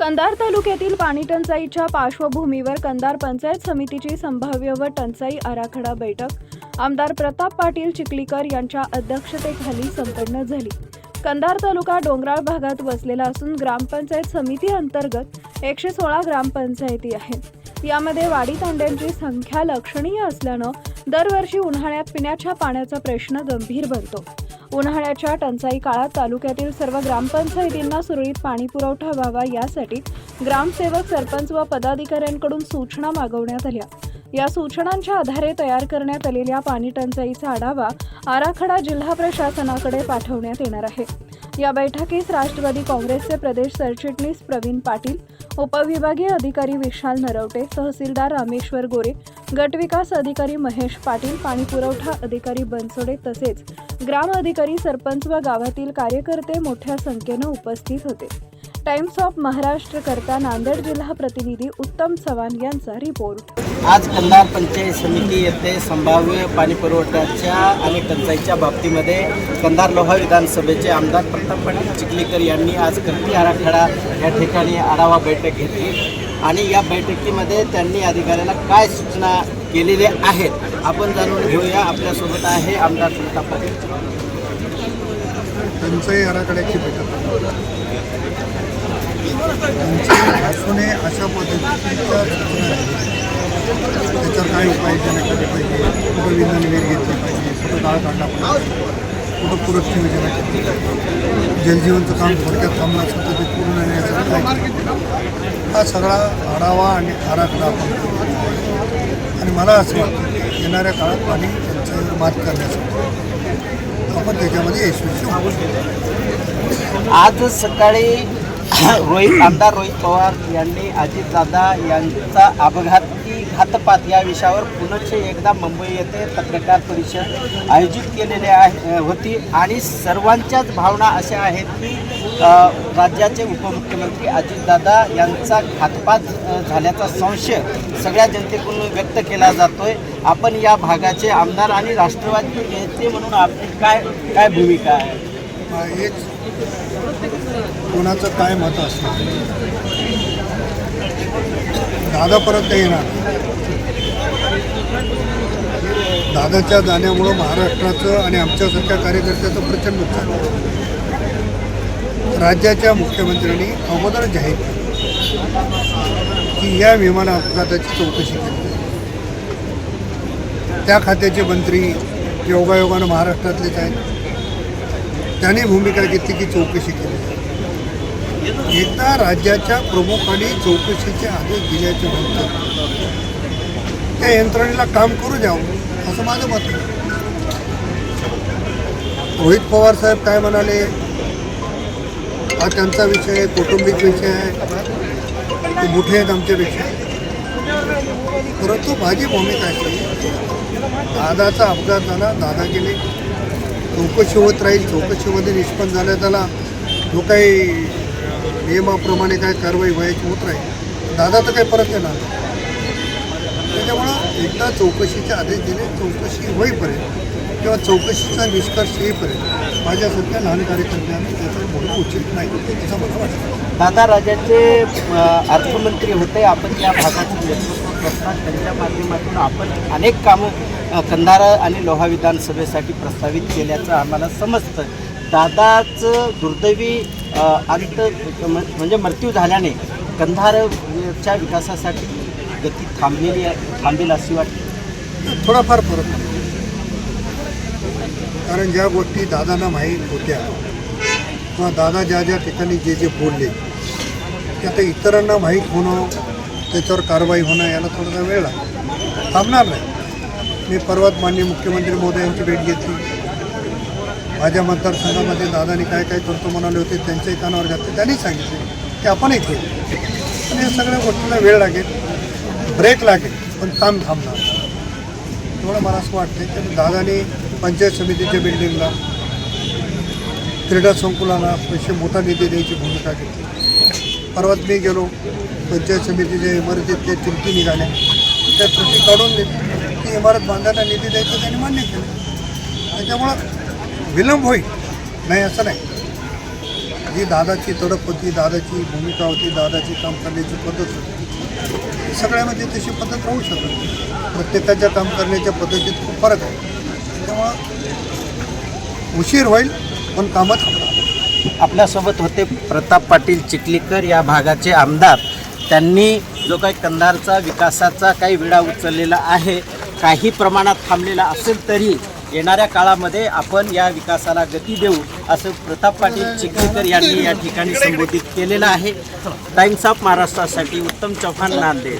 कंधार तालुक्यातील पाणी टंचाईच्या पार्श्वभूमीवर कंधार पंचायत समितीची संभाव्य व टंचाई आराखडा बैठक आमदार प्रताप पाटील चिखलीकर यांच्या अध्यक्षतेखाली संपन्न झाली। कंधार तालुका डोंगराळ भागात वसलेला असून ग्रामपंचायत समिती अंतर्गत 116 ग्रामपंचायती आहेत। यामध्ये वाडी तांड्यांची संख्या लक्षणीय असल्यानं दरवर्षी उन्हाळ्यात पिण्याच्या पाण्याचा प्रश्न गंभीर बनतो। उन्हाळ्याच्या टंचाई काळात तालुक्यातील सर्व ग्रामपंचायतींना सुरळीत पाणी पुरवठा व्हावा यासाठी ग्रामसेवक, सरपंच व पदाधिकाऱ्यांकडून सूचना मागवण्यात आल्या। या सूचनांच्या आधारे तयार करण्यात आलेल्या पाणी टंचाईचा आढावा आराखडा जिल्हा प्रशासनाकडे पाठवण्यात येणार आहे। या बैठकीस राष्ट्रवादी काँग्रेसचे प्रदेश सरचिटणीस प्रवीण पाटील, उपविभागीय अधिकारी विशाल नरवटे, तहसीलदार रामेश्वर गोरे, गटविकास अधिकारी महेश पाटील, पाणी पुरवठा अधिकारी बनसोडे तसेच ग्राम अधिकारी, सरपंच व गावातील कार्यकर्ते मोठ्या संख्येने उपस्थित होते। टाइम्स ऑफ महाराष्ट्र करता नांदेड जिल्हा प्रतिनिधी उत्तम चव्हाण यांचा रिपोर्ट। आज कंधार पंचायत समिती येथे संभाव्य पाणी पुरवठ्याच्या आणि टंचाईच्या बाबतीमध्ये कंधार लोहा विधानसभेचे आमदार प्रताप पाटील चिखलीकर यांनी आज कृती आराखडा या ठिकाणी आढावा बैठक घेतली आणि या बैठकीमध्ये त्यांनी अधिकाऱ्याला काय सूचना केलेल्या आहेत आपण जाणून घेऊया। आपल्यासोबत आहे आमदार प्रताप पाटील। टंचाई आराखड्याची बैठक असू नये अशा पद्धतीच्या सूचना त्याच्यावर काय उपाययोजना केली पाहिजे, कुठं विधान वेळ घेतली पाहिजे, कुठं गाळ काढला पाहिजे, कुठं पुरस्कार योजना केली पाहिजे, जलजीवनचं काम थोडक्यात थांबलं असेल तर ते पूर्ण येण्यासाठी काय केलं, हा सगळा आढावा आणि आराखडा आपण आणि मला असं वाटतं येणाऱ्या काळात पाणी टंचाईवर मात करण्यासाठी आपण त्याच्यामध्ये यशस्वी होऊ। आज सकाळी आमदार रोहित पवार यांनी अजितदादा यांचा अपघाती घातपात या विषयावर पुनश्च एकदा मुंबई येथे पत्रकार परिषद आयोजित केलेली होती आणि सर्वांच्याच भावना अशा आहेत की राज्याचे उपमुख्यमंत्री अजितदादा यांचा घातपात झाल्याचा संशय सगळ्या जनतेकडून व्यक्त केला जातोय। आपण या भागाचे आमदार आणि राष्ट्रवादी नेते म्हणून आपली काय भूमिका आहे? हेच कोणाचं काय मत असतं, दादा परत येणार, दादाच्या जाण्यामुळं महाराष्ट्राचं आणि आमच्यासारख्या कार्यकर्त्याचं प्रचंड नुकसान झालं। राज्याच्या मुख्यमंत्र्यांनी अगोदर जाहीर केलं की या विमान अपघाताची चौकशी केली। त्या खात्याचे मंत्री योगायोगानं महाराष्ट्रातलेच आहेत, त्यांनी भूमिका घेतली की चौकशी केली। एकदा राज्याच्या प्रमुखांनी चौकशीचे आदेश दिल्याच्या नंतर त्या यंत्रणेला काम करू द्यावं असं माझं मत आहे। रोहित पवार साहेब काय म्हणाले, हा त्यांचा विषय आहे, कौटुंबिक विषय आहे, ते मोठे आहेत आमच्यापेक्षा, परंतु माझी भूमिका अशी, दादाचा अपघात झाला, दादा गेले, चौकशी होत राहील, चौकशीमध्ये निष्पन्न झाल्या त्याला जो काही नियमाप्रमाणे काय कारवाई व्हायची होत राहील, दादा तर काही परत येणार। त्याच्यामुळं एकदा चौकशीचे आदेश दिले, चौकशी होईपर्यंत किंवा चौकशीचा निष्कर्ष येईपर्यंत माझ्यासारख्या लहान कार्यकर्त्यांनी त्याचं बोलणं उचित नाही असं मला वाटतं। दादा राज्याचे अर्थमंत्री होते, आपण या भागाचं नेतृत्व करतात, त्यांच्या माध्यमातून आपण अनेक कामं कंधार आणि लोहा विधानसभेसाठी प्रस्तावित केल्याचं आम्हाला समजतं। दादाचं दुर्दैवी अंत म्हणजे मृत्यू झाल्याने कंधारच्या विकासासाठी गती थांबेल अशी वाटते। थोडाफार फरक आहे, कारण ज्या गोष्टी दादांना माहीत होत्या किंवा दादा ज्या ज्या ठिकाणी जे जे बोलले ते आता इतरांना माहीत होणं, त्याच्यावर कारवाई होणं याला थोडासा वेळ लागतो, थांबणार नाही। मी परवाच माननीय मुख्यमंत्री महोदयांची भेट घेतली, माझ्या मतदारसंघामध्ये दादानी काय काय करतो म्हणाले होते, त्यांच्याही कानावर घातले, त्यांनी सांगितले की आपणही केलं, पण या सगळ्या गोष्टीला वेळ लागेल, ब्रेक लागेल, पण काम थांबणार। तेवढं मला असं वाटतं की दादानी पंचायत समितीच्या बिल्डिंगला, क्रीडा संकुलाला पैसे मोठा निधी द्यायची भूमिका घेतली। परवाच मी गेलो, पंचायत समितीच्या इमारतीत त्या चिंती निघाल्या, त्या त्रुटी काढून ती इमारत बांधायला निधी द्यायचं त्यांनी मान्य केलं। त्याच्यामुळं विलंब होईल नाही असं नाही, जी दादाची तडप होती, दादाची भूमिका होती, दादाची काम करण्याची पद्धत होती, सगळ्यामध्ये तशी पद्धत राहू शकत नाही. प्रत्येकाच्या काम करण्याच्या पद्धतीत खूप फरक आहे. त्यामुळं उशीर होईल पण कामं थांबणार. आपल्यासोबत होते प्रताप पाटील चिखलीकर या भागाचे आमदार. त्यांनी जो काही कंधारचा विकासाचा काही विडा उचललेला आहे, काही प्रमाणात थांबलेला असेल तरी येणाऱ्या काळामध्ये आपण या विकासाला गती देऊ असं प्रताप पाटील चिखलीकर यांनी या ठिकाणी संबोधित केलेलं आहे. टाइम्स ऑफ महाराष्ट्रासाठी उत्तम चव्हाण, नांदेड.